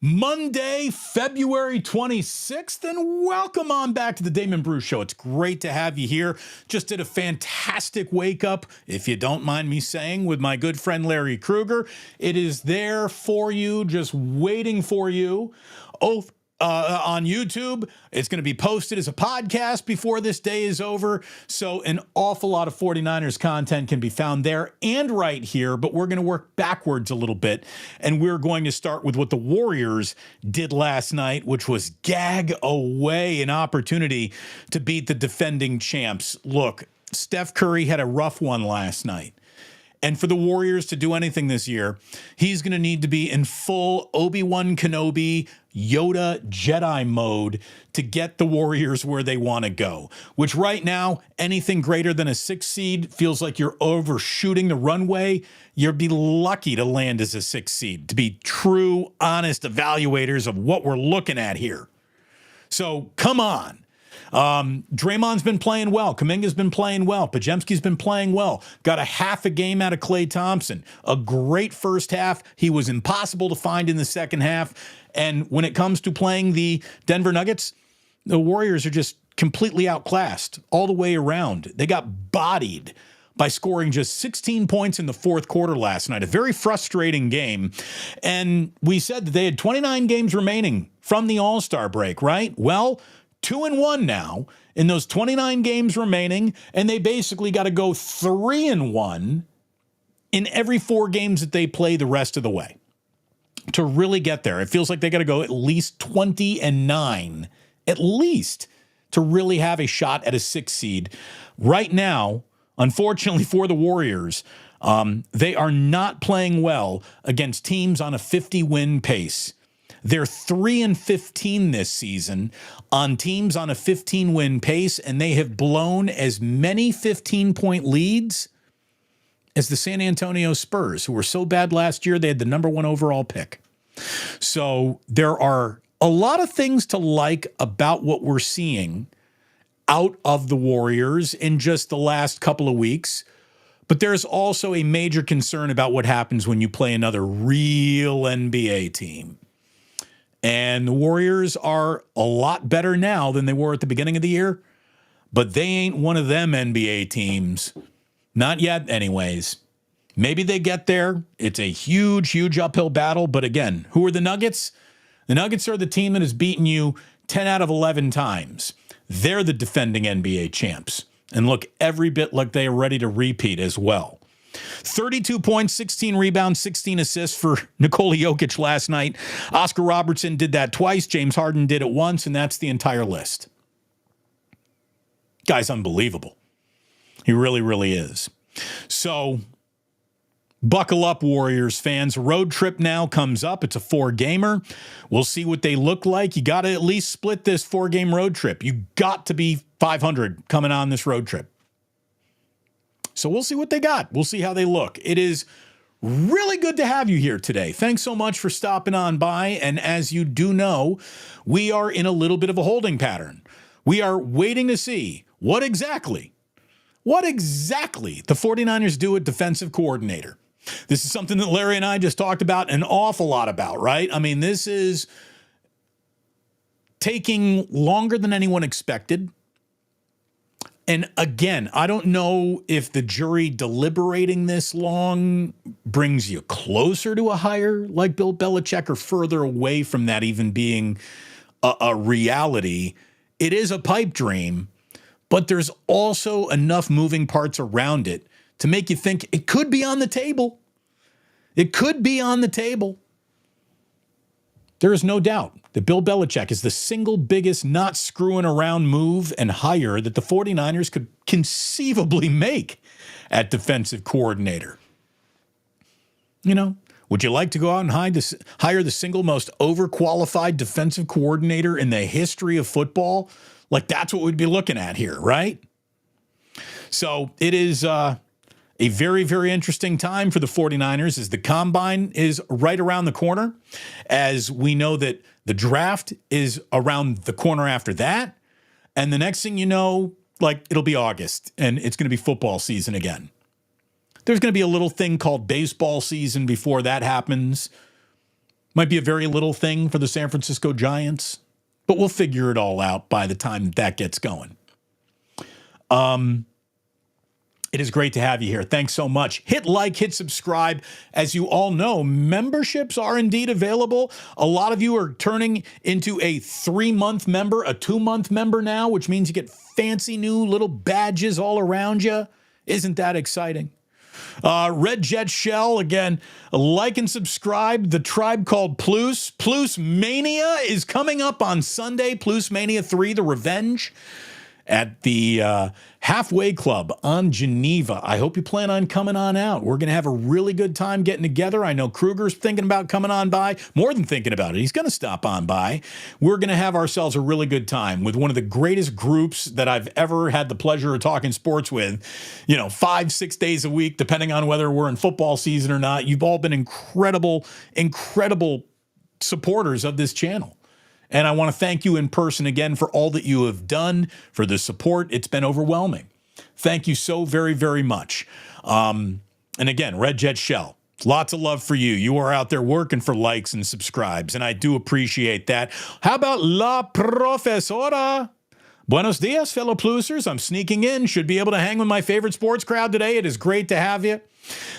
Monday, February 26th, and welcome on back to the Damon Bruce Show. It's great to have you here. Just did a fantastic wake up, if you don't mind me saying, with my good friend Larry Kruger. It is there for you, just waiting for you. On YouTube. It's going to be posted as a podcast before this day is over. So an awful lot of 49ers content can be found there and right here, but we're going to work backwards a little bit. And we're going to start with what the Warriors did last night, which was gag away an opportunity to beat the defending champs. Look, Steph Curry had a rough one last night. And for the Warriors to do anything this year, he's going to need to be in full Obi-Wan Kanobi, Yoda Jedi mode to get the Warriors where they want to go, which right now, anything greater than a 6 seed feels like you're overshooting the runway. You'd be lucky to land as a 6 seed, to be true, honest evaluators of what we're looking at here. So come on. Draymond's been playing well. Kuminga's been playing well. Podziemski's been playing well. Got a half a game out of Klay Thompson. A great first half. He was impossible to find in the second half. And when it comes to playing the Denver Nuggets, the Warriors are just completely outclassed all the way around. They got bodied by scoring just 16 points in the fourth quarter last night. A very frustrating game. And we said that they had 29 games remaining from the All-Star break, right? Well, 2-1 now in those 29 games remaining, and they basically got to go 3-1 in every 4 games that they play the rest of the way to really get there. It feels like they got to go at least 20-9, at least, to really have a shot at a 6 seed. Right now, unfortunately for the Warriors, they are not playing well against teams on a 50-win pace. They're 3-15 this season on teams on a 15-win pace, and they have blown as many 15-point leads as the San Antonio Spurs, who were so bad last year they had the number 1 overall pick. So there are a lot of things to like about what we're seeing out of the Warriors in just the last couple of weeks. But there's also a major concern about what happens when you play another real NBA team. And the Warriors are a lot better now than they were at the beginning of the year, but they ain't one of them NBA teams. Not yet, anyways. Maybe they get there. It's a huge, huge uphill battle. But again, who are the Nuggets? The Nuggets are the team that has beaten you 10 out of 11 times. They're the defending NBA champs and look every bit like they are ready to repeat as well. 32 points, 16 rebounds, 16 assists for Nikola Jokic last night. Oscar Robertson did that twice. James Harden did it once, and that's the entire list. Guy's unbelievable. He really, really is. So buckle up, Warriors fans. Road trip now comes up. It's a 4-gamer. We'll see what they look like. You got to at least split this 4-game road trip. You got to be 500 coming on this road trip. So we'll see what they got. We'll see how they look. It is really good to have you here today. Thanks so much for stopping on by. And as you do know, we are in a little bit of a holding pattern. We are waiting to see what exactly the 49ers do at defensive coordinator. This is something that Larry and I just talked about an awful lot about, right? I mean, this is taking longer than anyone expected. And again, I don't know if the jury deliberating this long brings you closer to a hire like Bill Belichick or further away from that even being a reality. It is a pipe dream, but there's also enough moving parts around it to make you think it could be on the table. It could be on the table. There is no doubt that Bill Belichick is the single biggest not screwing around move and hire that the 49ers could conceivably make at defensive coordinator. You know, would you like to go out and hire the single most overqualified defensive coordinator in the history of football? Like, that's what we'd be looking at here, right? So it is a very, very interesting time for the 49ers as the combine is right around the corner, as we know that the draft is around the corner after that. And the next thing you know, like, it'll be August and it's going to be football season again. There's going to be a little thing called baseball season before that happens. Might be a very little thing for the San Francisco Giants, but we'll figure it all out by the time that gets going. It is great to have you here. Thanks so much. Hit like, hit subscribe. As you all know, memberships are indeed available. A lot of you are turning into a 3-month member, a 2-month member now, which means you get fancy new little badges all around you. Isn't that exciting? Red Jet Shell, again, like and subscribe. The Tribe Called Plus. Plus Mania is coming up on Sunday. Plus Mania 3, The Revenge, at the Halfway Club on Geneva. I hope you plan on coming on out. We're going to have a really good time getting together. I know Kruger's thinking about coming on by, more than thinking about it. He's going to stop on by. We're going to have ourselves a really good time with one of the greatest groups that I've ever had the pleasure of talking sports with, 5-6 days a week, depending on whether we're in football season or not. You've all been incredible supporters of this channel. And I want to thank you in person again for all that you have done, for the support. It's been overwhelming. Thank you so very, very much. And again, Red Jet Shell, lots of love for you. You are out there working for likes and subscribes, and I do appreciate that. How about La Profesora? Buenos dias, fellow plusers. I'm sneaking in. Should be able to hang with my favorite sports crowd today. It is great to have you.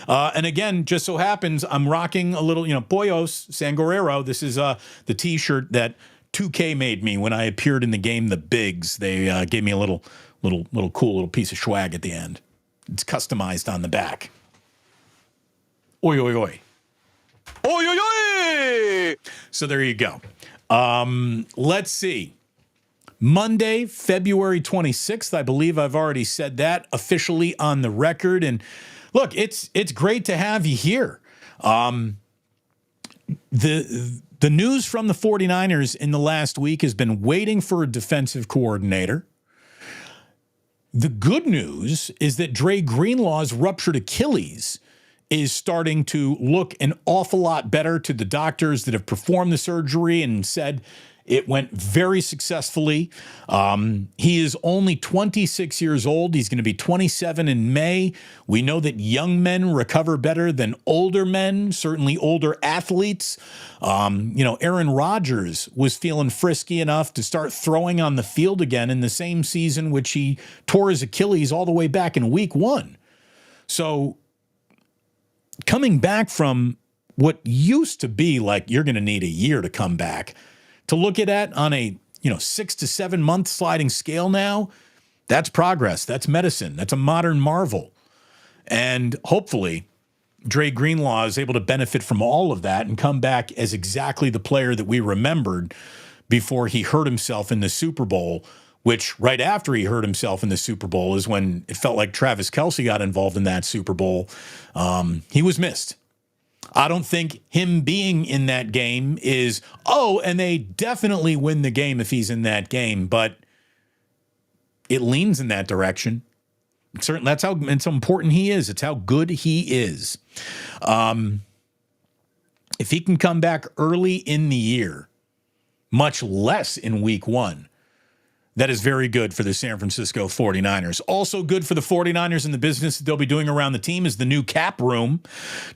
And again, just so happens, I'm rocking a little, Pollos Sangorero. This is the T-shirt that 2K made me when I appeared in the game The Bigs. They gave me a little cool little piece of swag at the end. It's customized on the back. Oi, oi, oi. Oi, oi, oi! So there you go. Let's see. Monday, February 26th. I believe I've already said that officially on the record. And look, it's great to have you here. The news from the 49ers in the last week has been waiting for a defensive coordinator. The good news is that Dre Greenlaw's ruptured Achilles is starting to look an awful lot better to the doctors that have performed the surgery and said it went very successfully. He is only 26 years old. He's going to be 27 in May. We know that young men recover better than older men, certainly older athletes. Aaron Rodgers was feeling frisky enough to start throwing on the field again in the same season which he tore his Achilles all the way back in week 1. So coming back from what used to be like you're going to need a year to come back, to look at that on a 6 to 7 month sliding scale now, that's progress. That's medicine. That's a modern marvel. And hopefully Dre Greenlaw is able to benefit from all of that and come back as exactly the player that we remembered before he hurt himself in the Super Bowl, which right after he hurt himself in the Super Bowl is when it felt like Travis Kelce got involved in that Super Bowl. He was missed. I don't think him being in that game is, and they definitely win the game if he's in that game, but it leans in that direction. Certainly, that's how important he is. It's how good he is. If he can come back early in the year, much less in week 1, that is very good for the San Francisco 49ers. Also good for the 49ers in the business that they'll be doing around the team is the new cap room.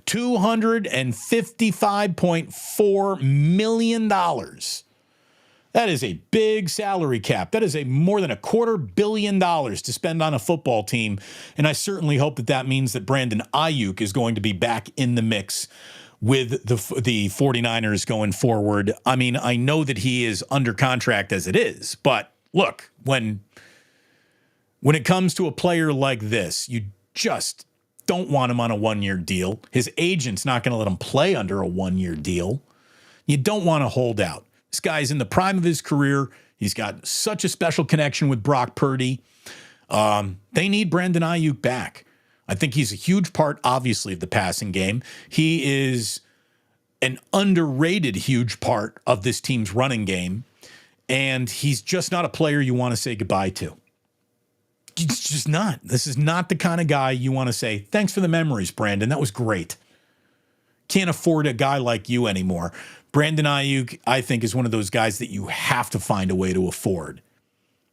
$255.4 million. That is a big salary cap. That is more than $250 million to spend on a football team. And I certainly hope that means that Brandon Aiyuk is going to be back in the mix with the 49ers going forward. I mean, I know that he is under contract as it is, but look, when it comes to a player like this, you just don't want him on a 1-year deal. His agent's not going to let him play under a 1-year deal. You don't want to hold out. This guy's in the prime of his career. He's got such a special connection with Brock Purdy. They need Brandon Aiyuk back. I think he's a huge part, obviously, of the passing game. He is an underrated huge part of this team's running game. And he's just not a player you want to say goodbye to. It's just not. This is not the kind of guy you want to say, thanks for the memories, Brandon. That was great. Can't afford a guy like you anymore. Brandon Aiyuk, I think, is one of those guys that you have to find a way to afford.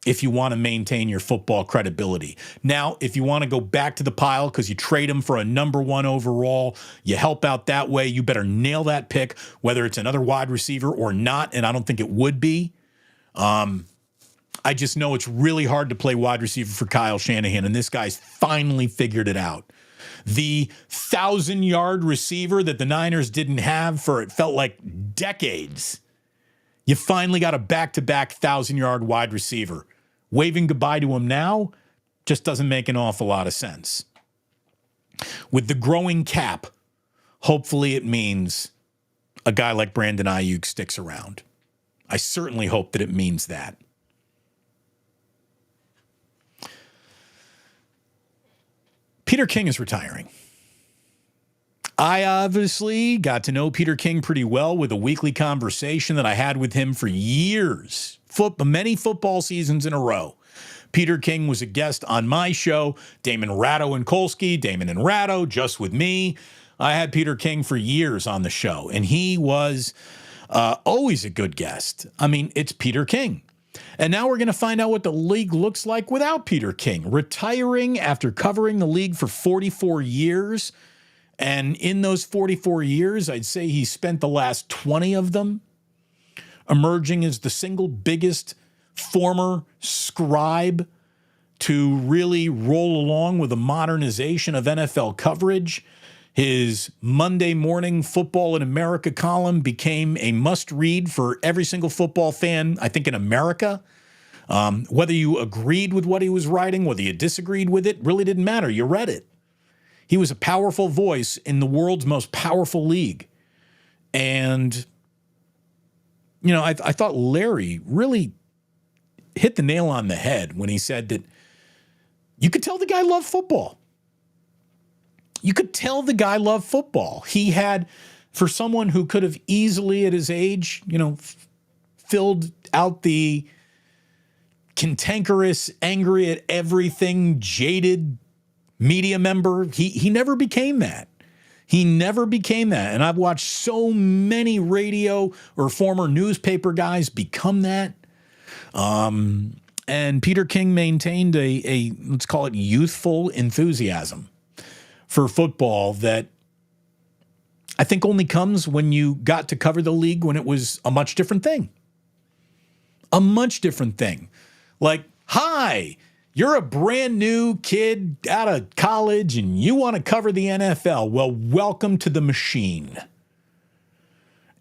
if you want to maintain your football credibility. Now, if you want to go back to the pile because you trade him for a number 1 overall, you help out that way, you better nail that pick, whether it's another wide receiver or not, and I don't think it would be. I just know it's really hard to play wide receiver for Kyle Shanahan, and this guy's finally figured it out. The 1,000-yard receiver that the Niners didn't have for, it felt like, decades. You finally got a back-to-back 1,000-yard wide receiver. Waving goodbye to him now just doesn't make an awful lot of sense. With the growing cap, hopefully it means a guy like Brandon Aiyuk sticks around. I certainly hope that it means that. Peter King is retiring. I obviously got to know Peter King pretty well with a weekly conversation that I had with him for years, many football seasons in a row. Peter King was a guest on my show, Damon Ratto and Kolsky, Damon and Ratto, just with me. I had Peter King for years on the show, and he was always a good guest. I mean, it's Peter King. And now we're going to find out what the league looks like without Peter King, retiring after covering the league for 44 years. And in those 44 years, I'd say he spent the last 20 of them emerging as the single biggest former scribe to really roll along with the modernization of NFL coverage. His Monday morning Football in America column became a must-read for every single football fan, I think, in America. Whether you agreed with what he was writing, whether you disagreed with it, really didn't matter. You read it. He was a powerful voice in the world's most powerful league. And, you know, I thought Larry really hit the nail on the head when he said that you could tell the guy loved football. You could tell the guy loved football. He had, for someone who could have easily at his age, you know, filled out the cantankerous, angry at everything, jaded media member, he never became that. He never became that. And I've watched so many radio or former newspaper guys become that. And Peter King maintained a let's call it youthful enthusiasm for football that I think only comes when you got to cover the league when it was a much different thing. A much different thing. Like, hi, you're a brand new kid out of college and you want to cover the NFL. Well, welcome to the machine.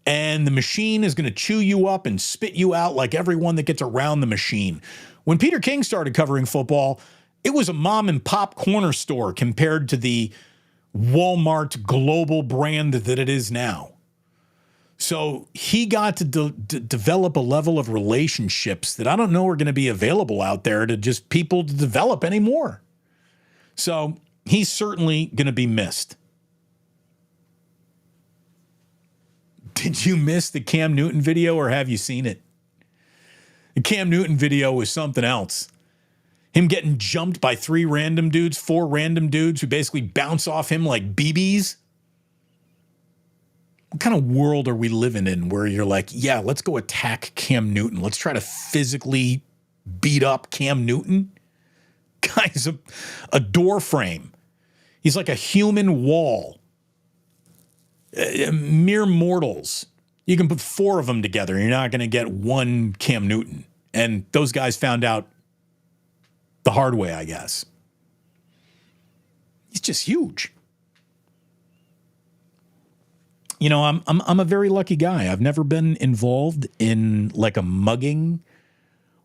And the machine is going to chew you up and spit you out like everyone that gets around the machine. When Peter King started covering football, it was a mom and pop corner store compared to the Walmart global brand that it is now. So he got to develop a level of relationships that I don't know are going to be available out there to just people to develop anymore. So he's certainly going to be missed. Did you miss the Cam Newton video or have you seen it? The Cam Newton video was something else. Him getting jumped by 4 random dudes who basically bounce off him like BBs. What kind of world are we living in where you're like, yeah, let's go attack Cam Newton. Let's try to physically beat up Cam Newton. Guy's a door frame. He's like a human wall. Mere mortals. You can put 4 of them together and you're not going to get one Cam Newton. And those guys found out the hard way, I guess. He's just huge. You know, I'm a very lucky guy. I've never been involved in like a mugging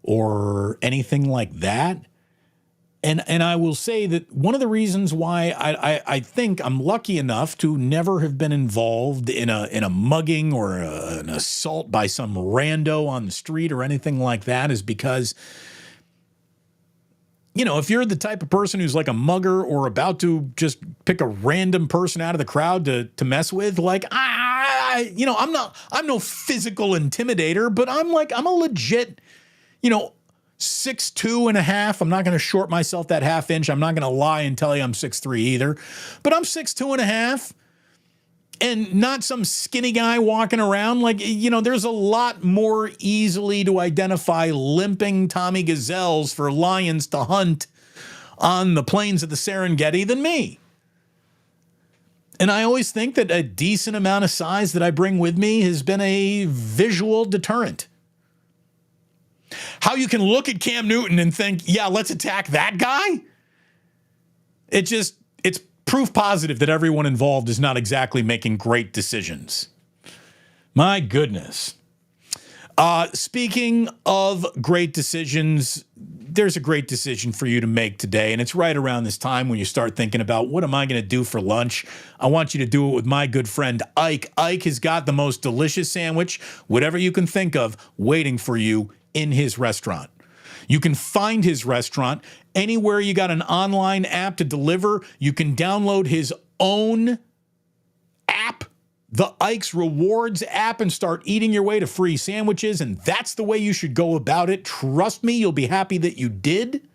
or anything like that. And I will say that one of the reasons why I think I'm lucky enough to never have been involved in a mugging or an assault by some rando on the street or anything like that is because, you know, if you're the type of person who's like a mugger or about to just pick a random person out of the crowd to mess with, like, I'm no physical intimidator, but I'm a legit, you know, 6'2.5". I'm not going to short myself that half inch. I'm not going to lie and tell you I'm 6'3" either, but I'm 6'2.5". And not some skinny guy walking around. Like, there's a lot more easily to identify limping Tommy gazelles for lions to hunt on the plains of the Serengeti than me. And I always think that a decent amount of size that I bring with me has been a visual deterrent. How you can look at Cam Newton and think, yeah, let's attack that guy? It's proof positive that everyone involved is not exactly making great decisions. My goodness. Speaking of great decisions, there's a great decision for you to make today, and it's right around this time when you start thinking about, what am I going to do for lunch? I want you to do it with my good friend Ike. Ike has got the most delicious sandwich, whatever you can think of, waiting for you in his restaurant. You can find his restaurant anywhere you got an online app to deliver. You can download his own app, the Ike's Rewards app, and start eating your way to free sandwiches. And that's the way you should go about it. Trust me, you'll be happy that you did.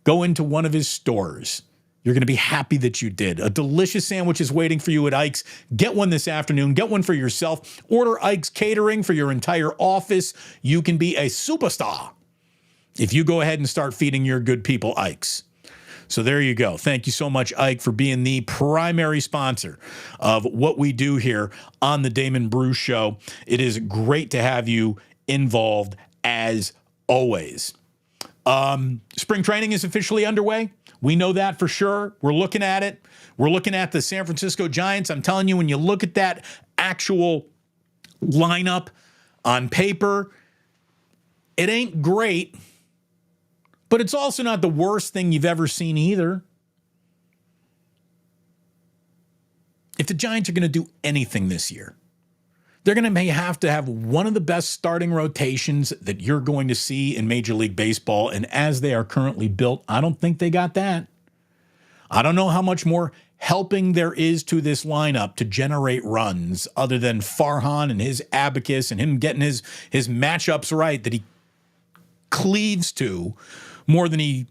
Go into one of his stores. You're going to be happy that you did. A delicious sandwich is waiting for you at Ike's. Get one this afternoon. Get one for yourself. Order Ike's catering for your entire office. You can be a superstar if you go ahead and start feeding your good people Ike's. So there you go. Thank you so much, Ike, for being the primary sponsor of what we do here on the Damon Bruce Show. It is great to have you involved as always. Spring training is officially underway. We know that for sure. We're looking at it. We're looking at the San Francisco Giants. I'm telling you, when you look at that actual lineup on paper, it ain't great. But it's also not the worst thing you've ever seen either. If the Giants are going to do anything this year, they're going to have to have one of the best starting rotations that you're going to see in Major League Baseball. And as they are currently built, I don't think they got that. I don't know how much more helping there is to this lineup to generate runs other than Farhan and his abacus and him getting his matchups right that he cleaves to, more than he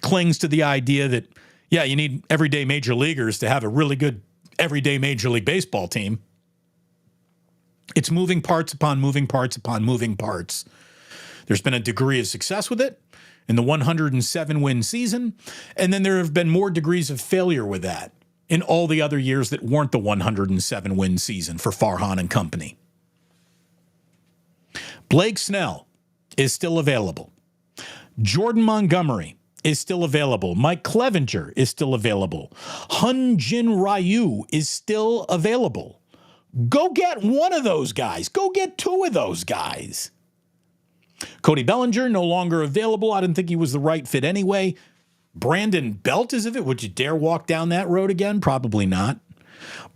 clings to the idea that, yeah, you need everyday major leaguers to have a really good everyday Major League Baseball team. It's moving parts upon moving parts upon moving parts. There's been a degree of success with it in the 107-win season, and then there have been more degrees of failure with that in all the other years that weren't the 107-win season for Farhan and company. Blake Snell is still available. Jordan Montgomery is still available. Mike Clevenger is still available. Hyun Jin Ryu is still available. Go get one of those guys. Go get two of those guys. Cody Bellinger, no longer available. I didn't think he was the right fit anyway. Brandon Belt is of it. Would you dare walk down that road again? Probably not.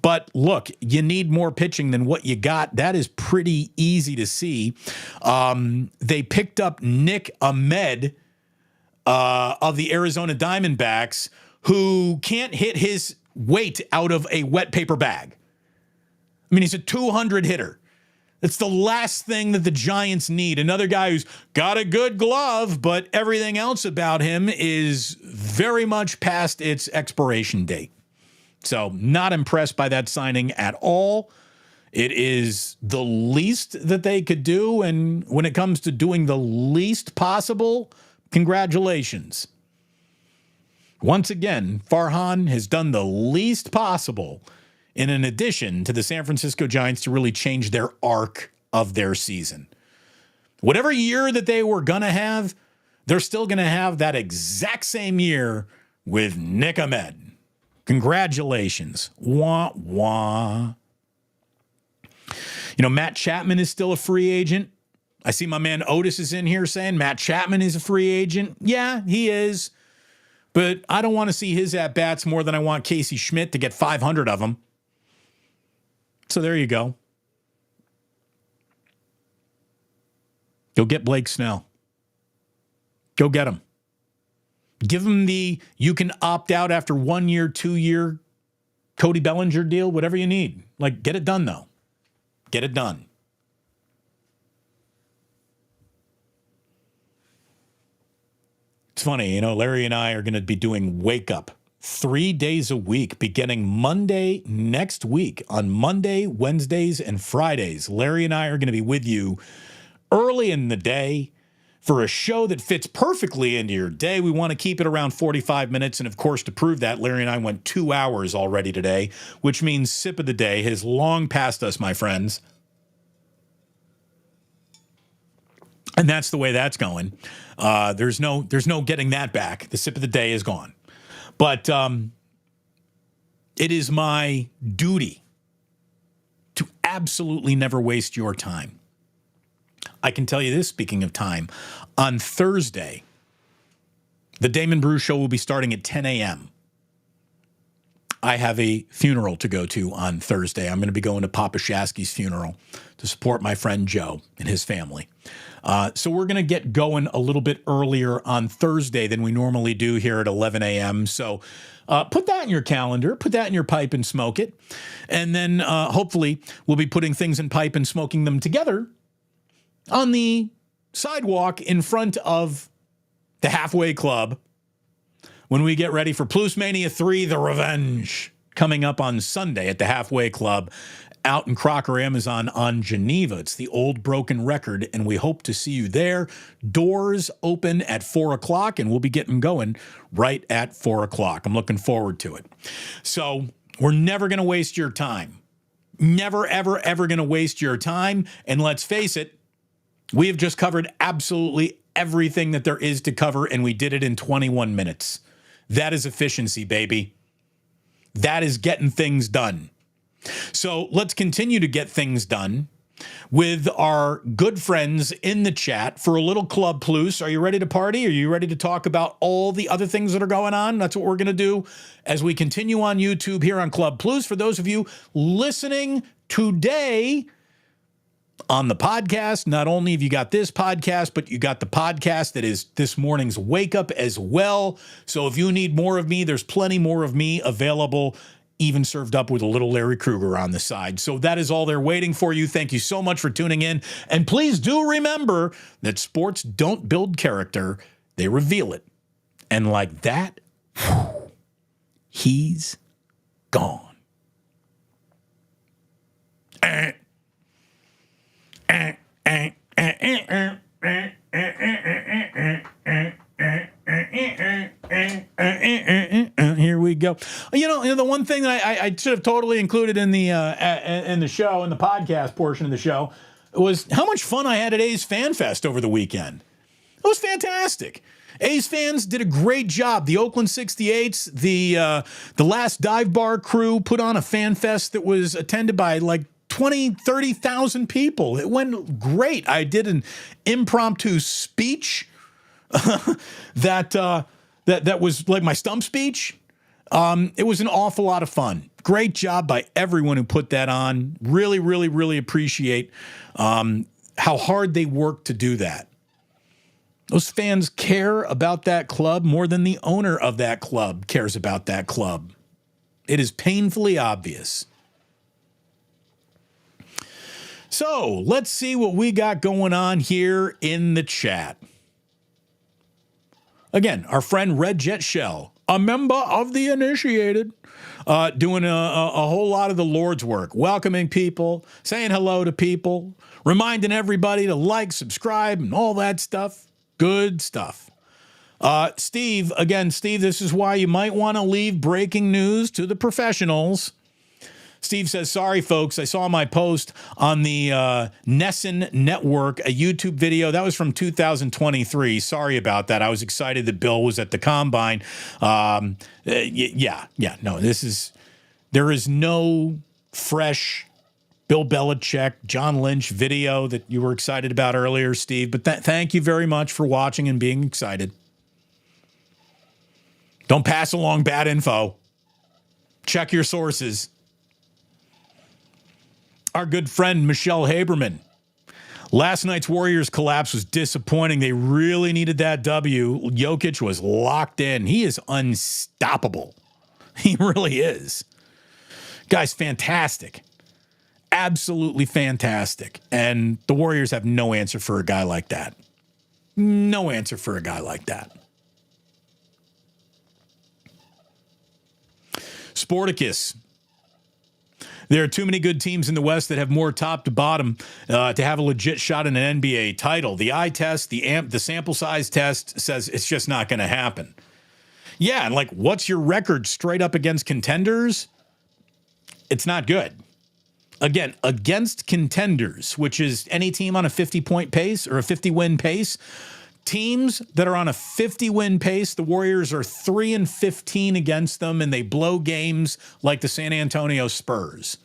But look, you need more pitching than what you got. That is pretty easy to see. They picked up Nick Ahmed of the Arizona Diamondbacks, who can't hit his weight out of a wet paper bag. I mean, he's a 200 hitter. It's the last thing that the Giants need. Another guy who's got a good glove, but everything else about him is very much past its expiration date. So not impressed by that signing at all. It is the least that they could do. And when it comes to doing the least possible, congratulations. Once again, Farhan has done the least possible in an addition to the San Francisco Giants to really change their arc of their season. Whatever year that they were going to have, they're still going to have that exact same year with Nick Ahmed. Congratulations. Wah, wah. You know, Matt Chapman is still a free agent. I see my man Otis is in here saying Matt Chapman is a free agent. Yeah, he is. But I don't want to see his at-bats more than I want Casey Schmidt to get 500 of them. So there you go. Go get Blake Snell. Go get him. Give him the, you can opt out after 1 year, 2 year Cody Bellinger deal, whatever you need. Like, get it done, though. Get it done. It's funny, you know, Larry and I are going to be doing Wake Up 3 days a week, beginning Monday next week. On Monday, Wednesdays, and Fridays, Larry and I are going to be with you early in the day for a show that fits perfectly into your day. We want to keep it around 45 minutes. And of course, to prove that, Larry and I went 2 hours already today, which means sip of the day has long passed us, my friends. And that's the way that's going. There's no getting that back. The sip of the day is gone. But it is my duty to absolutely never waste your time. I can tell you this, speaking of time, on Thursday, the Damon Brew Show will be starting at 10 a.m. I have a funeral to go to on Thursday. I'm going to be going to Papa Shasky's funeral to support my friend Joe and his family. So we're going to get going a little bit earlier on Thursday than we normally do here at 11 a.m. So put that in your calendar, put that in your pipe and smoke it. And then hopefully we'll be putting things in pipe and smoking them together on the sidewalk in front of the Halfway Club when we get ready for Plus Mania 3, The Revenge, coming up on Sunday at the Halfway Club out in Crocker, Amazon on Geneva. It's the old broken record, and we hope to see you there. Doors open at 4 o'clock, and we'll be getting going right at 4 o'clock. I'm looking forward to it. So we're never going to waste your time. Never, ever, ever going to waste your time. And let's face it, we have just covered absolutely everything that there is to cover, and we did it in 21 minutes. That is efficiency, baby. That is getting things done. So let's continue to get things done with our good friends in the chat for a little Club Plus. Are you ready to party? Are you ready to talk about all the other things that are going on? That's what we're going to do as we continue on YouTube here on Club Plus. For those of you listening today on the podcast, not only have you got this podcast, but you got the podcast that is this morning's wake up as well. So if you need more of me, there's plenty more of me available, even served up with a little Larry Krueger on the side. So that is all they're waiting for you. Thank you so much for tuning in. And please do remember that sports don't build character, they reveal it. And like that, he's gone. Here we go. You know, the one thing that I should have totally included in the show, in the podcast portion of the show, was how much fun I had at A's FanFest over the weekend. It was fantastic. A's fans did a great job. The Oakland 68s, the last dive bar crew put on a FanFest that was attended by like 20, 30,000 people. It went great. I did an impromptu speech that was like my stump speech. It was an awful lot of fun. Great job by everyone who put that on. Really, really, really appreciate how hard they worked to do that. Those fans care about that club more than the owner of that club cares about that club. It is painfully obvious. So let's see what we got going on here in the chat. Again, our friend Red Jet Shell, a member of the initiated, doing a whole lot of the Lord's work, welcoming people, saying hello to people, reminding everybody to like, subscribe, and all that stuff. Good stuff. Steve, this is why you might want to leave breaking news to the professionals. Steve says, sorry, folks, I saw my post on the Nesson Network, a YouTube video. That was from 2023. Sorry about that. I was excited that Bill was at the Combine. No, there is no fresh Bill Belichick, John Lynch video that you were excited about earlier, Steve. But thank you very much for watching and being excited. Don't pass along bad info. Check your sources. Our good friend Michelle Haberman. Last night's Warriors collapse was disappointing. They really needed that W. Jokic was locked in. He is unstoppable. He really is. Guy's fantastic. Absolutely fantastic. And the Warriors have no answer for a guy like that. No answer for a guy like that. Sporticus. There are too many good teams in the West that have more top to bottom to have a legit shot in an NBA title. The eye test, the sample size test says it's just not going to happen. Yeah, and like, what's your record straight up against contenders? It's not good. Again, against contenders, which is any team on a 50-point pace or a 50-win pace, teams that are on a 50-win pace, the Warriors are 3-15 against them, and they blow games like the San Antonio Spurs.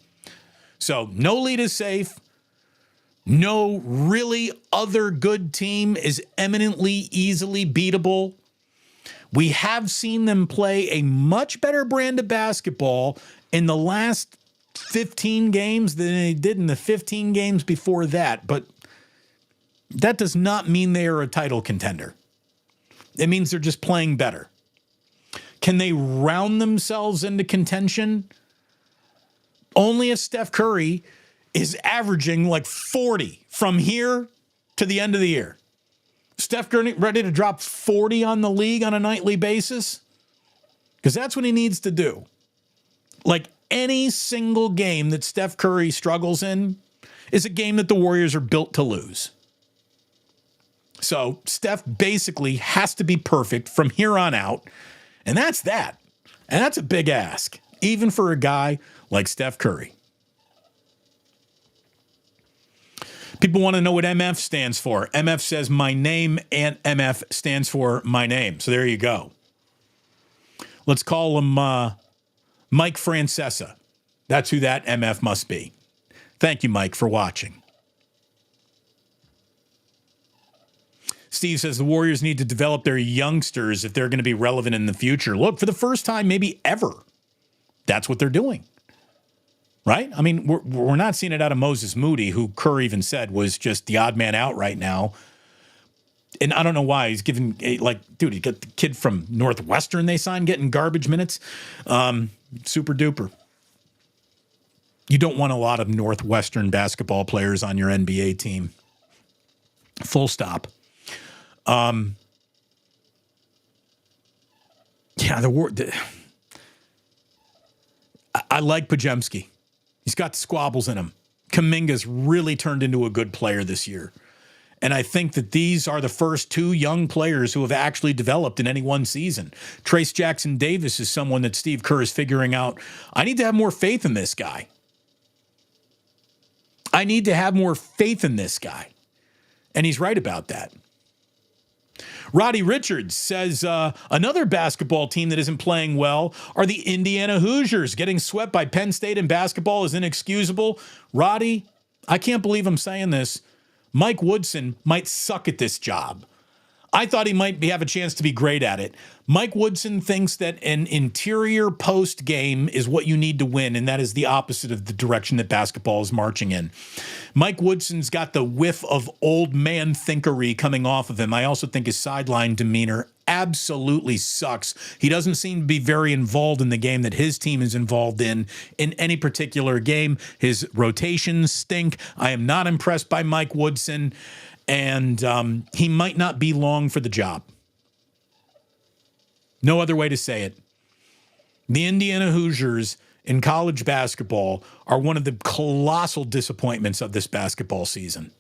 So no lead is safe. No really other good team is eminently easily beatable. We have seen them play a much better brand of basketball in the last 15 games than they did in the 15 games before that, but that does not mean they are a title contender. It means they're just playing better. Can they round themselves into contention? Only if Steph Curry is averaging like 40 from here to the end of the year. Steph Curry ready to drop 40 on the league on a nightly basis? Because that's what he needs to do. Like, any single game that Steph Curry struggles in is a game that the Warriors are built to lose. So Steph basically has to be perfect from here on out. And that's that. And that's a big ask, even for a guy like Steph Curry. People want to know what MF stands for. MF says my name, and MF stands for my name. So there you go. Let's call him Mike Francesa. That's who that MF must be. Thank you, Mike, for watching. Steve says the Warriors need to develop their youngsters if they're going to be relevant in the future. Look, for the first time, maybe ever, that's what they're doing. Right? I mean, we're not seeing it out of Moses Moody, who Kerr even said was just the odd man out right now. And I don't know why. He's giving, dude, he got the kid from Northwestern they signed getting garbage minutes. Super duper. You don't want a lot of Northwestern basketball players on your NBA team. Full stop. Yeah, I like Pajemski. He's got squabbles in him. Kuminga's really turned into a good player this year. And I think that these are the first two young players who have actually developed in any one season. Trace Jackson Davis is someone that Steve Kerr is figuring out. I need to have more faith in this guy. I need to have more faith in this guy. And he's right about that. Roddy Richards says another basketball team that isn't playing well are the Indiana Hoosiers. Getting swept by Penn State in basketball is inexcusable. Roddy, I can't believe I'm saying this. Mike Woodson might suck at this job. I thought he might have a chance to be great at it. Mike Woodson thinks that an interior post game is what you need to win, and that is the opposite of the direction that basketball is marching in. Mike Woodson's got the whiff of old man thinkery coming off of him. I also think his sideline demeanor absolutely sucks. He doesn't seem to be very involved in the game that his team is involved in any particular game. His rotations stink. I am not impressed by Mike Woodson. And he might not be long for the job. No other way to say it. The Indiana Hoosiers in college basketball are one of the colossal disappointments of this basketball season.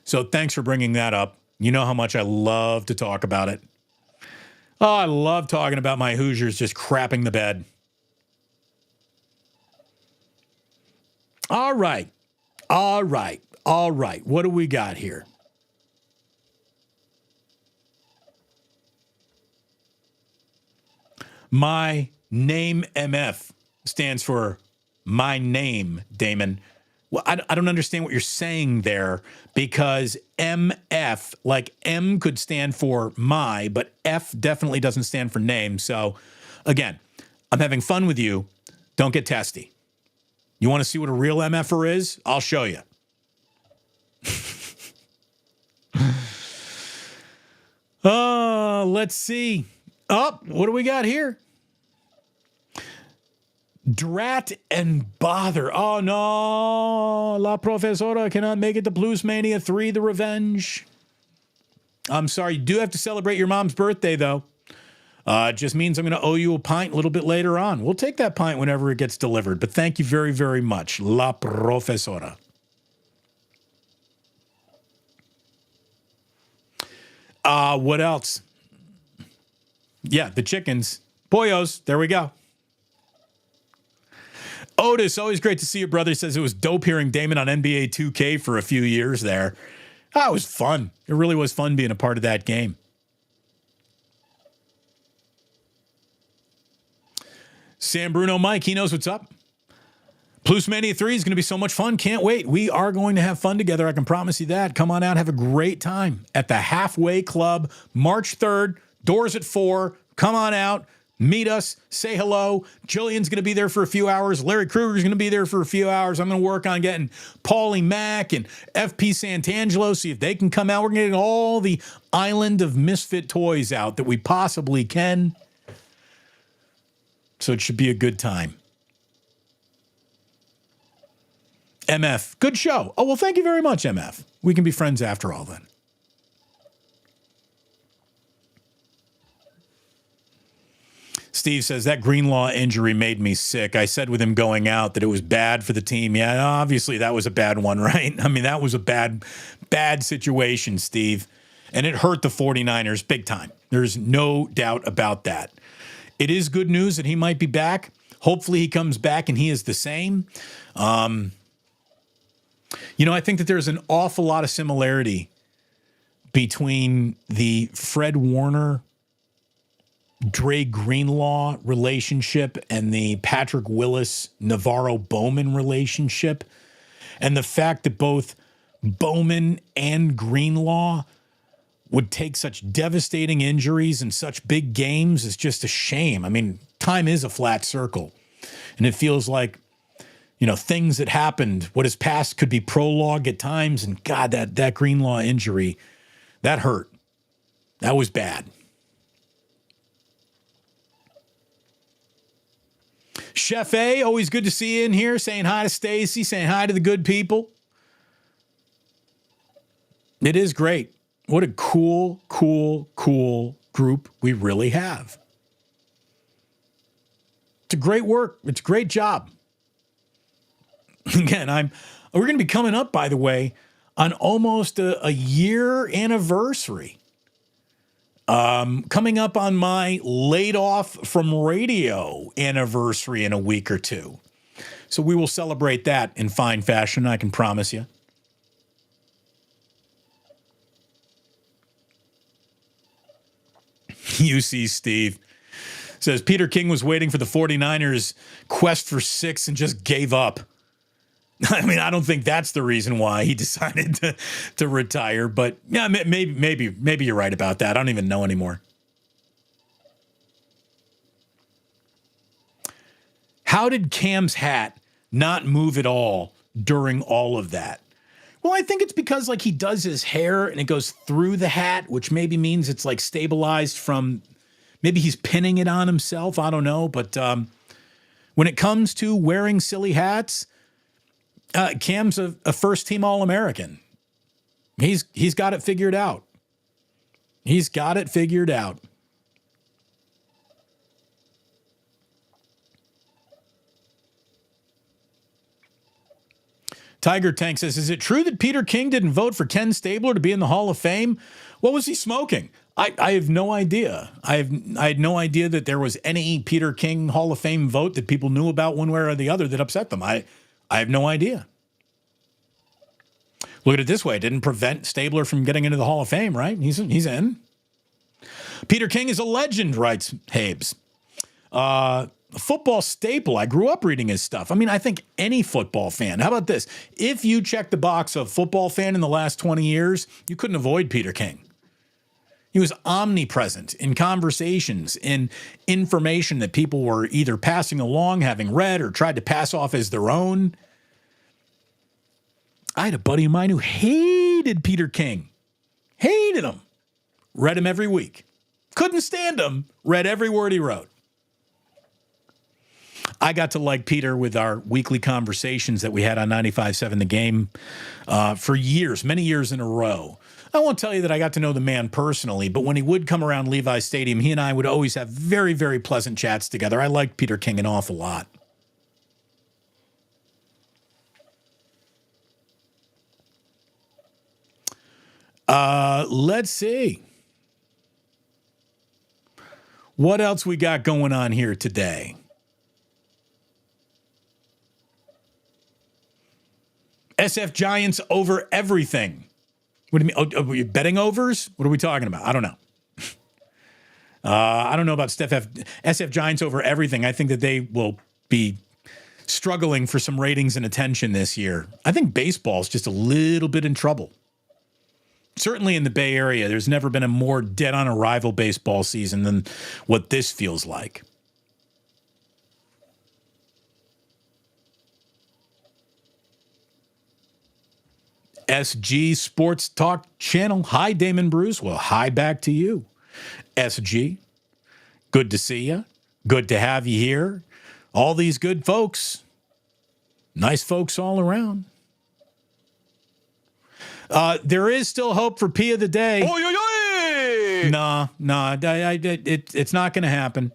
So thanks for bringing that up. You know how much I love to talk about it. Oh, I love talking about my Hoosiers just crapping the bed. All right. What do we got here? My name MF stands for my name, Damon. Well, I don't understand what you're saying there, because MF, like M could stand for my, but F definitely doesn't stand for name. So again, I'm having fun with you. Don't get testy. You want to see what a real MFer is? I'll show you. Let's see. Oh, what do we got here? Drat and bother. Oh, no. La Profesora cannot make it to Blues Mania 3, The Revenge. I'm sorry. You do have to celebrate your mom's birthday, though. It just means I'm going to owe you a pint a little bit later on. We'll take that pint whenever it gets delivered. But thank you very, very much. La Profesora. What else? Yeah, the chickens. Pollos. There we go. Otis, always great to see you, brother. He says it was dope hearing Damon on NBA 2K for a few years there. It was fun. It really was fun being a part of that game. San Bruno Mike, he knows what's up. Plus Mania 3 is going to be so much fun. Can't wait. We are going to have fun together. I can promise you that. Come on out. Have a great time at the Halfway Club, March 3rd. Doors at 4. Come on out. Meet us. Say hello. Jillian's going to be there for a few hours. Larry Kruger's going to be there for a few hours. I'm going to work on getting Paulie Mack and FP Santangelo, see if they can come out. We're going to get all the island of misfit toys out that we possibly can. So it should be a good time. MF, good show. Oh, well, thank you very much, MF. We can be friends after all then. Steve says, that Greenlaw injury made me sick. I said with him going out that it was bad for the team. Yeah, obviously that was a bad one, right? I mean, that was a bad situation, Steve. And it hurt the 49ers big time. There's no doubt about that. It is good news that he might be back. Hopefully he comes back and he is the same. I think that there's an awful lot of similarity between the Fred Warner, Dre Greenlaw relationship and the Patrick Willis, Navarro Bowman relationship. And the fact that both Bowman and Greenlaw would take such devastating injuries in such big games is just a shame. I mean, time is a flat circle. And it feels like, things that happened, what is past could be prologue at times. And God, that Greenlaw injury, that hurt. That was bad. Chef A, always good to see you in here, saying hi to Stacy, saying hi to the good people. It is great. What a cool group we really have. It's a great work. It's a great job. Again, we're going to be coming up, by the way, on almost a year anniversary. Coming up on my laid off from radio anniversary in a week or two. So we will celebrate that in fine fashion, I can promise you. UC Steve says Peter King was waiting for the 49ers quest for 6 and just gave up. I mean, I don't think that's the reason why he decided to retire, but yeah, maybe you're right about that. I don't even know anymore. How did Cam's hat not move at all during all of that? Well, I think it's because he does his hair and it goes through the hat, which maybe means it's stabilized from, maybe he's pinning it on himself. I don't know. But when it comes to wearing silly hats, Cam's a first-team All-American. He's got it figured out. He's got it figured out. Tiger Tank says, is it true that Peter King didn't vote for Ken Stabler to be in the Hall of Fame? What was he smoking? I have no idea. I had no idea that there was any Peter King Hall of Fame vote that people knew about one way or the other that upset them. I have no idea. Look at it this way. It didn't prevent Stabler from getting into the Hall of Fame, right? He's in. Peter King is a legend, writes Habes. A football staple. I grew up reading his stuff. I mean, I think any football fan. How about this? If you check the box of football fan in the last 20 years, you couldn't avoid Peter King. He was omnipresent in conversations, in information that people were either passing along, having read, or tried to pass off as their own. I had a buddy of mine who hated Peter King. Hated him. Read him every week. Couldn't stand him. Read every word he wrote. I got to like Peter with our weekly conversations that we had on 95.7 The Game for years, many years in a row. I won't tell you that I got to know the man personally, but when he would come around Levi's Stadium, he and I would always have very, very pleasant chats together. I liked Peter King an awful lot. Let's see. What else we got going on here today? SF Giants over everything. What do you mean? Oh, are you betting overs? What are we talking about? I don't know. I don't know about SF Giants over everything. I think that they will be struggling for some ratings and attention this year. I think baseball's just a little bit in trouble. Certainly in the Bay Area, there's never been a more dead-on-arrival baseball season than what this feels like. SG Sports Talk Channel. Hi, Damon Bruce. Well, hi back to you. SG, good to see you. Good to have you here. All these good folks. Nice folks all around. There is still hope for P of the Day. Oy, oy, oy! Nah, it's not going to happen.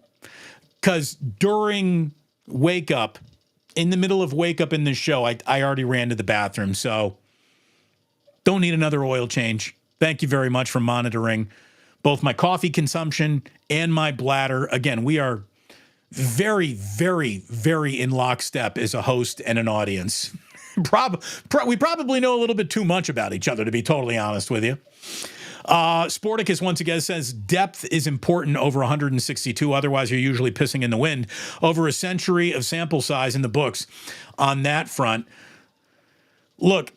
Because during Wake Up, in the middle of Wake Up in this show, I already ran to the bathroom, so don't need another oil change. Thank you very much for monitoring both my coffee consumption and my bladder. Again, we are very, very, very in lockstep as a host and an audience. We probably know a little bit too much about each other, to be totally honest with you. Sporticus once again says depth is important over 162. Otherwise, you're usually pissing in the wind. Over a century of sample size in the books on that front. Look,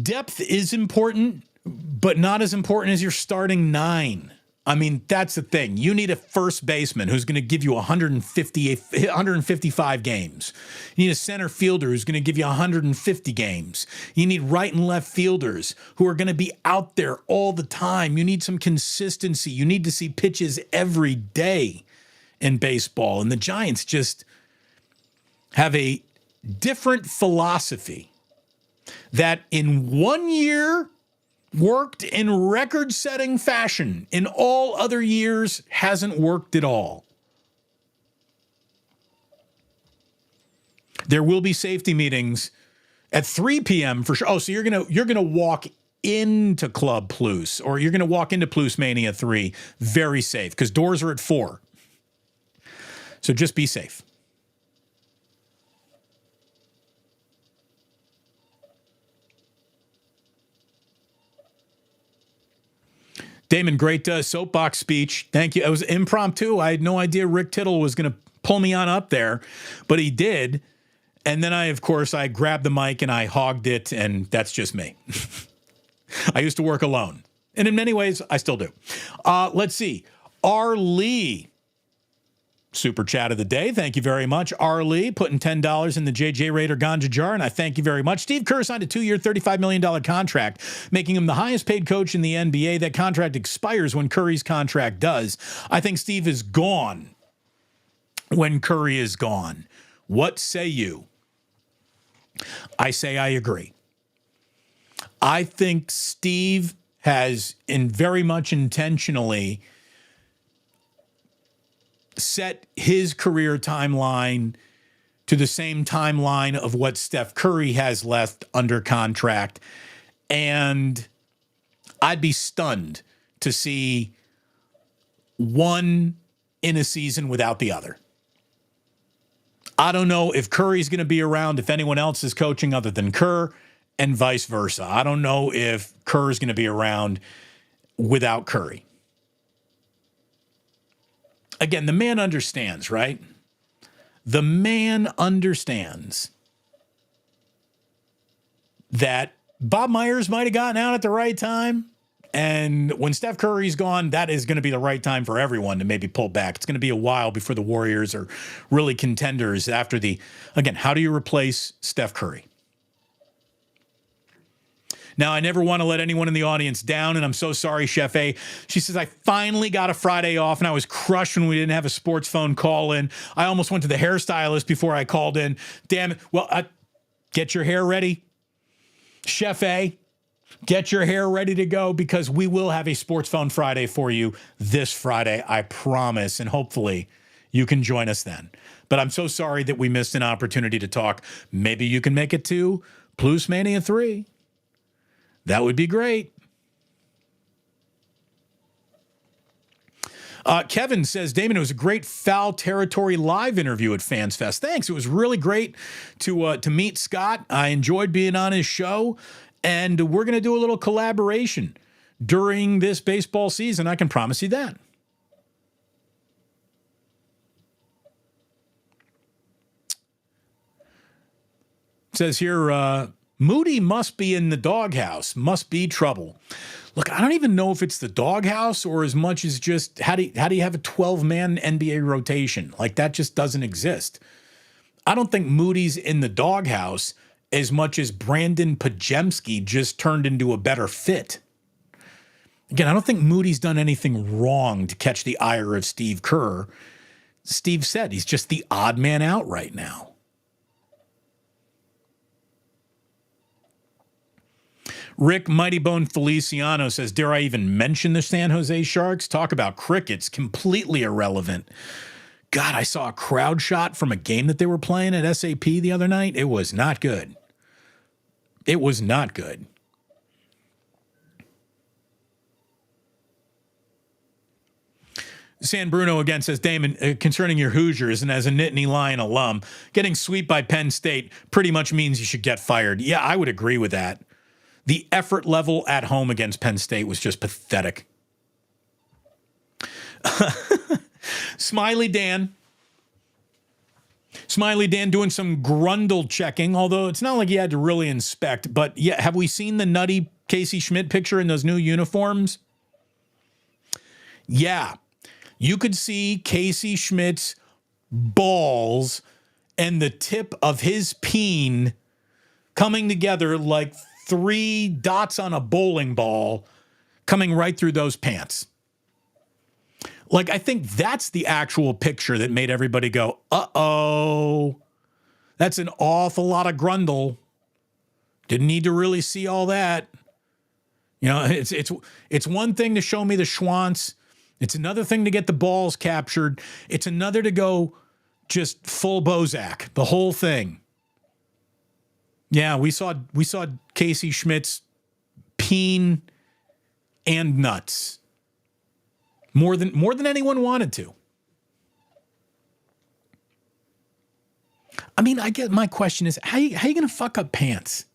depth is important, but not as important as your starting nine. I mean, that's the thing. You need a first baseman who's going to give you 155 games. You need a center fielder who's going to give you 150 games. You need right and left fielders who are going to be out there all the time. You need some consistency. You need to see pitches every day in baseball. And the Giants just have a different philosophy that in 1 year worked in record-setting fashion. In all other years, hasn't worked at all. There will be safety meetings at 3 p.m. for sure. Oh, so you're gonna walk into Club Plus, or you're gonna walk into Plus Mania 3 very safe, because doors are at 4. So just be safe. Damon, great soapbox speech. Thank you. It was impromptu. I had no idea Rick Tittle was going to pull me on up there, but he did. And then I grabbed the mic and I hogged it, and that's just me. I used to work alone. And in many ways, I still do. Let's see. R. Lee. Super chat of the day. Thank you very much. R. Lee putting $10 in the JJ Raider Ganja jar, and I thank you very much. Steve Kerr signed a 2-year, $35 million contract, making him the highest paid coach in the NBA. That contract expires when Curry's contract does. I think Steve is gone when Curry is gone. What say you? I say I agree. I think Steve has very much intentionally set his career timeline to the same timeline of what Steph Curry has left under contract. And I'd be stunned to see one in a season without the other. I don't know if Curry's going to be around, if anyone else is coaching other than Kerr, and vice versa. I don't know if Kerr is going to be around without Curry. Again, the man understands, right? The man understands that Bob Myers might have gotten out at the right time. And when Steph Curry's gone, that is going to be the right time for everyone to maybe pull back. It's going to be a while before the Warriors are really contenders after again, how do you replace Steph Curry? Now, I never want to let anyone in the audience down, and I'm so sorry, Chef A. She says, I finally got a Friday off, and I was crushed when we didn't have a sports phone call in. I almost went to the hairstylist before I called in. Damn it. Well, get your hair ready. Chef A, Get your hair ready to go because we will have a Sports Phone Friday for you this Friday, I promise. And hopefully you can join us then. But I'm so sorry that we missed an opportunity to talk. Maybe you can make it to Plus Mania 3. That would be great. Kevin says, Damon, it was a great Foul Territory live interview at FanFest. Thanks. It was really great to meet Scott. I enjoyed being on his show, and we're going to do a little collaboration during this baseball season. I can promise you that. It says here, Moody must be in the doghouse. Must be trouble. Look, I don't even know if it's the doghouse or as much as just how do you have a 12-man NBA rotation? Like, that just doesn't exist. I don't think Moody's in the doghouse as much as Brandon Pajemski just turned into a better fit. Again, I don't think Moody's done anything wrong to catch the ire of Steve Kerr. Steve said he's just the odd man out right now. Rick Mighty Bone Feliciano says, dare I even mention the San Jose Sharks? Talk about crickets, completely irrelevant. God, I saw a crowd shot from a game that they were playing at SAP the other night. It was not good. It was not good. San Bruno again says, Damon, concerning your Hoosiers and as a Nittany Lion alum, getting swept by Penn State pretty much means you should get fired. Yeah, I would agree with that. The effort level at home against Penn State was just pathetic. Smiley Dan doing some Grundle checking, although it's not like he had to really inspect. But yeah, have we seen the nutty Casey Schmidt picture in those new uniforms? Yeah, you could see Casey Schmidt's balls and the tip of his peen coming together like 3 dots on a bowling ball coming right through those pants. Like, I think that's the actual picture that made everybody go, uh-oh, that's an awful lot of Grundle. Didn't need to really see all that. You know, it's one thing to show me the Schwantz. It's another thing to get the balls captured. It's another to go just full Bozak, the whole thing. Yeah, we saw Casey Schmidt's peen and nuts more than anyone wanted to. I mean, I get my question is how you going to fuck up pants?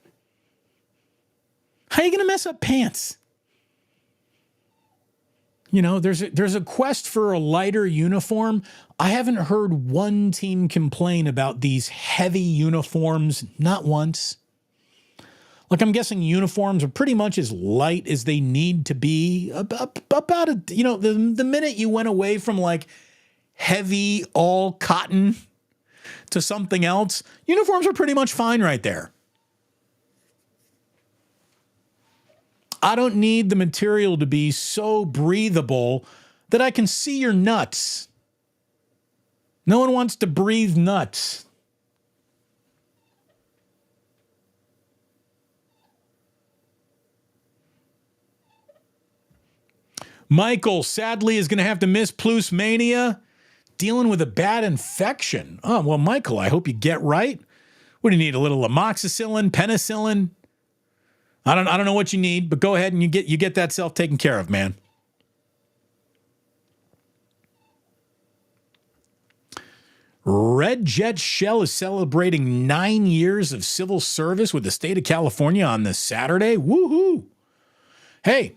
How are you going to mess up pants? You know, there's a quest for a lighter uniform. I haven't heard one team complain about these heavy uniforms, not once. Like, I'm guessing uniforms are pretty much as light as they need to be. About a, you know, the minute you went away from like heavy all cotton to something else, uniforms are pretty much fine right there. I don't need the material to be so breathable that I can see your nuts. No one wants to breathe nuts. Michael sadly is going to have to miss Plus Mania, dealing with a bad infection. Oh, well, Michael, I hope you get right. What do you need? A little amoxicillin, penicillin? I don't know what you need, but go ahead and you get that self taken care of, man. Red Jet Shell is celebrating 9 years of civil service with the state of California on this Saturday. Woohoo! Hey,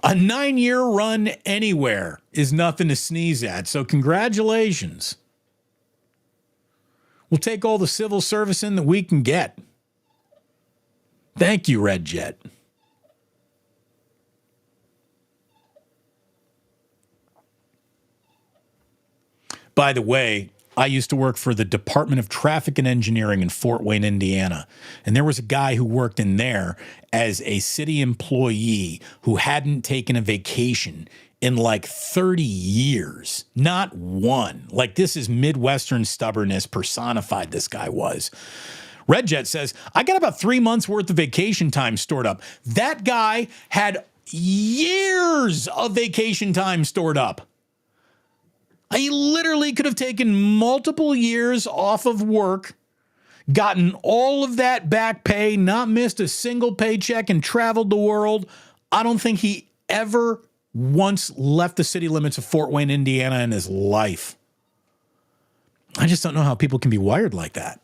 a 9-year run anywhere is nothing to sneeze at, so congratulations. We'll take all the civil service in that we can get. Thank you, Red Jet. By the way, I used to work for the Department of Traffic and Engineering in Fort Wayne, Indiana. And there was a guy who worked in there as a city employee who hadn't taken a vacation in like 30 years. Not one. Like, this is Midwestern stubbornness personified, this guy was. Red Jet says, I got about 3 months worth of vacation time stored up. That guy had years of vacation time stored up. He literally could have taken multiple years off of work, gotten all of that back pay, not missed a single paycheck, and traveled the world. I don't think he ever once left the city limits of Fort Wayne, Indiana in his life. I just don't know how people can be wired like that.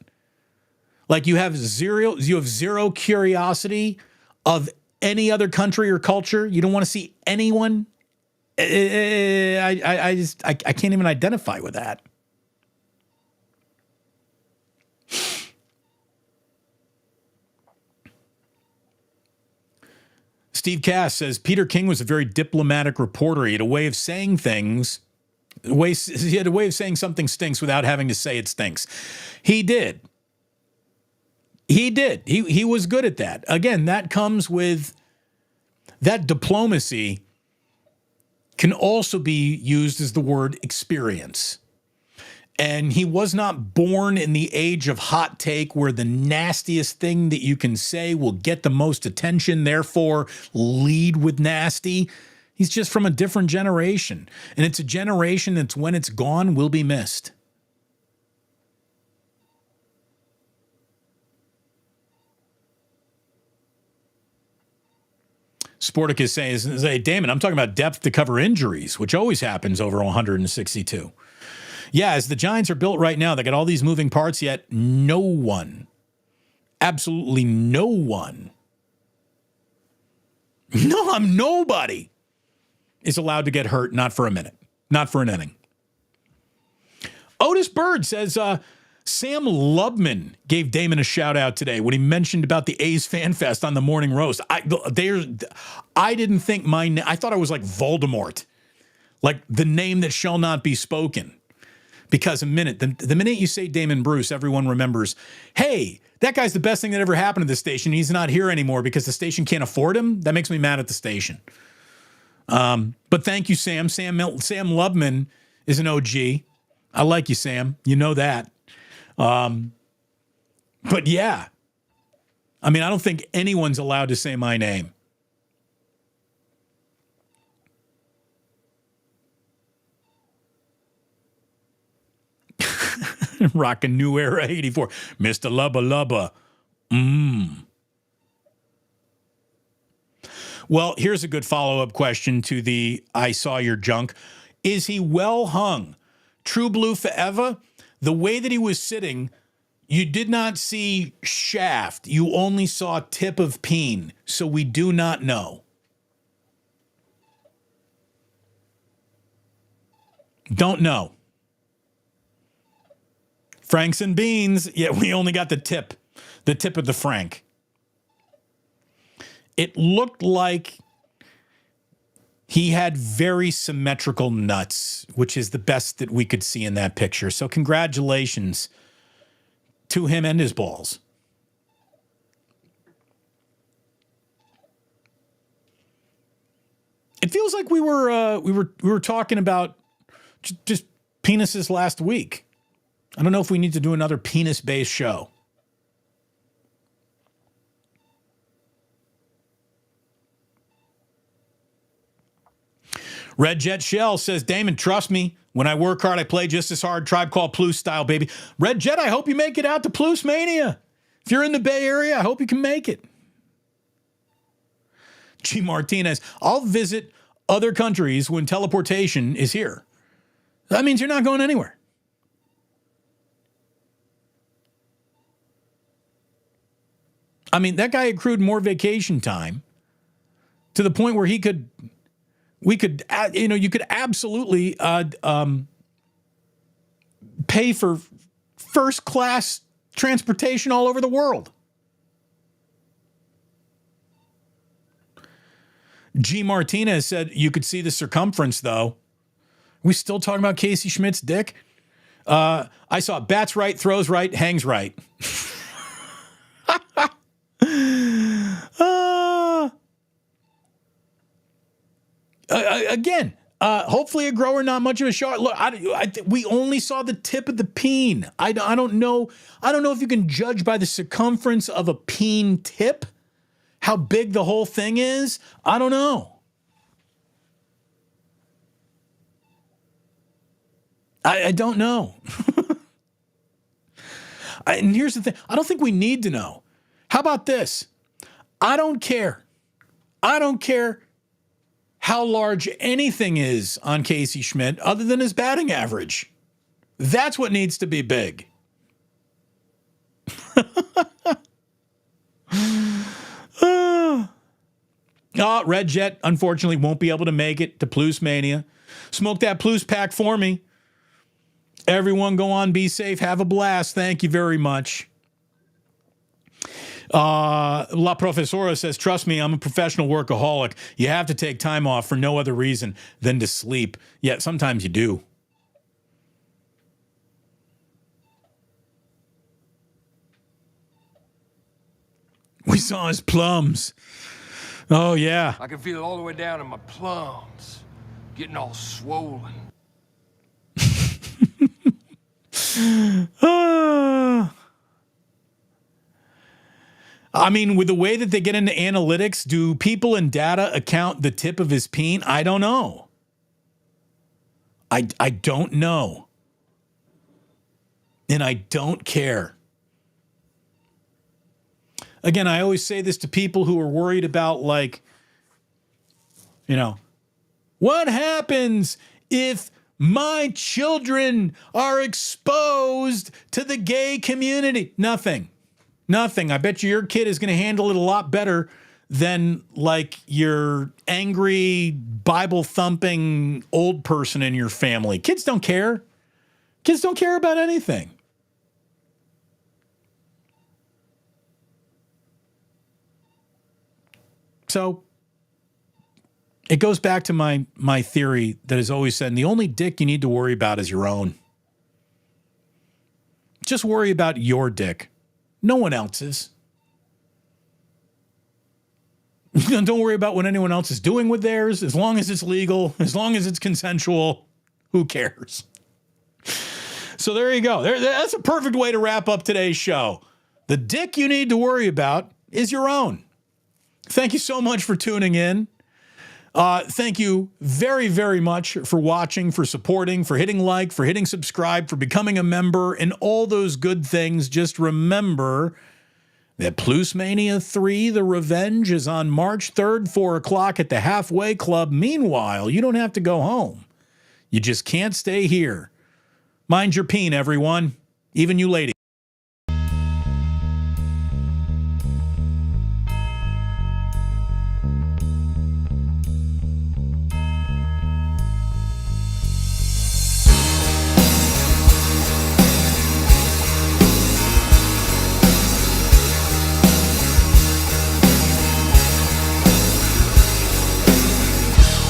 Like you have zero curiosity of any other country or culture. You don't want to see anyone. I can't even identify with that. Steve Cass says Peter King was a very diplomatic reporter. He had a way of saying things. He had a way of saying something stinks without having to say it stinks. He did. He was good at that. Again, that comes with that diplomacy can also be used as the word experience. And he was not born in the age of hot take where the nastiest thing that you can say will get the most attention, therefore lead with nasty. He's just from a different generation. And it's a generation that's when it's gone will be missed. Sporticus says, hey, Damon, I'm talking about depth to cover injuries, which always happens over 162. Yeah, as the Giants are built right now, they got all these moving parts, yet no one, absolutely no one, nobody is allowed to get hurt, not for a minute, not for an inning. Otis Bird says, Sam Lubman gave Damon a shout out today when he mentioned about the A's FanFest on the Morning Roast. I didn't think I thought I was like Voldemort, like the name that shall not be spoken. Because the minute you say Damon Bruce, everyone remembers, hey, that guy's the best thing that ever happened to the station. He's not here anymore because the station can't afford him. That makes me mad at the station. But thank you, Sam. Sam Lubman is an OG. I like you, Sam. You know that. But yeah, I mean, I don't think anyone's allowed to say my name. Rockin' New Era 84. Mr. Lubba Lubba. Well, here's a good follow-up question to the I saw your junk. Is he well hung? True blue forever? The way that he was sitting, you did not see shaft. You only saw tip of peen. So we do not know. Don't know. Franks and beans. Yeah, we only got the tip of the Frank. It looked like he had very symmetrical nuts, which is the best that we could see in that picture. So congratulations to him and his balls. It feels like we were talking about just penises last week. I don't know if we need to do another penis-based show. Red Jet Shell says, Damon, trust me. When I work hard, I play just as hard. Tribe Called Plouffe style, baby. Red Jet, I hope you make it out to Plouffe Mania. If you're in the Bay Area, I hope you can make it. G. Martinez, I'll visit other countries when teleportation is here. That means you're not going anywhere. I mean, that guy accrued more vacation time to the point where you could absolutely pay for first class transportation all over the world. G. Martinez said you could see the circumference, though. Are we still talking about Casey Schmidt's dick? I saw bats right, throws right, hangs right. Again, Hopefully a grower, not much of a shot. Look, we only saw the tip of the peen. I don't know. I don't know if you can judge by the circumference of a peen tip how big the whole thing is. I don't know. I don't know. And here's the thing. I don't think we need to know. How about this? I don't care. I don't care how large anything is on Casey Schmidt other than his batting average. That's what needs to be big. Red Jet, unfortunately, won't be able to make it to Plus Mania. Smoke that Plus pack for me. Everyone go on, be safe, have a blast. Thank you very much. La Profesora says, trust me, I'm a professional workaholic. You have to take time off for no other reason than to sleep. Yet sometimes you do. We saw his plums. Oh, yeah. I can feel it all the way down in my plums, getting all swollen. I mean, with the way that they get into analytics, do people in data account the tip of his peen? I don't know. I don't know. And I don't care. Again, I always say this to people who are worried about, like, you know, what happens if my children are exposed to the gay community? Nothing. Nothing. I bet you your kid is going to handle it a lot better than, like, your angry, Bible-thumping old person in your family. Kids don't care. Kids don't care about anything. So it goes back to my theory that has always said, the only dick you need to worry about is your own. Just worry about your dick. No one else's. Don't worry about what anyone else is doing with theirs. As long as it's legal, as long as it's consensual, who cares? So there you go. That's a perfect way to wrap up today's show. The dick you need to worry about is your own. Thank you so much for tuning in. Thank you very, very much for watching, for supporting, for hitting like, for hitting subscribe, for becoming a member, and all those good things. Just remember that Plus Mania 3, The Revenge, is on March 3rd, 4 o'clock at the Halfway Club. Meanwhile, you don't have to go home. You just can't stay here. Mind your peen, everyone. Even you ladies.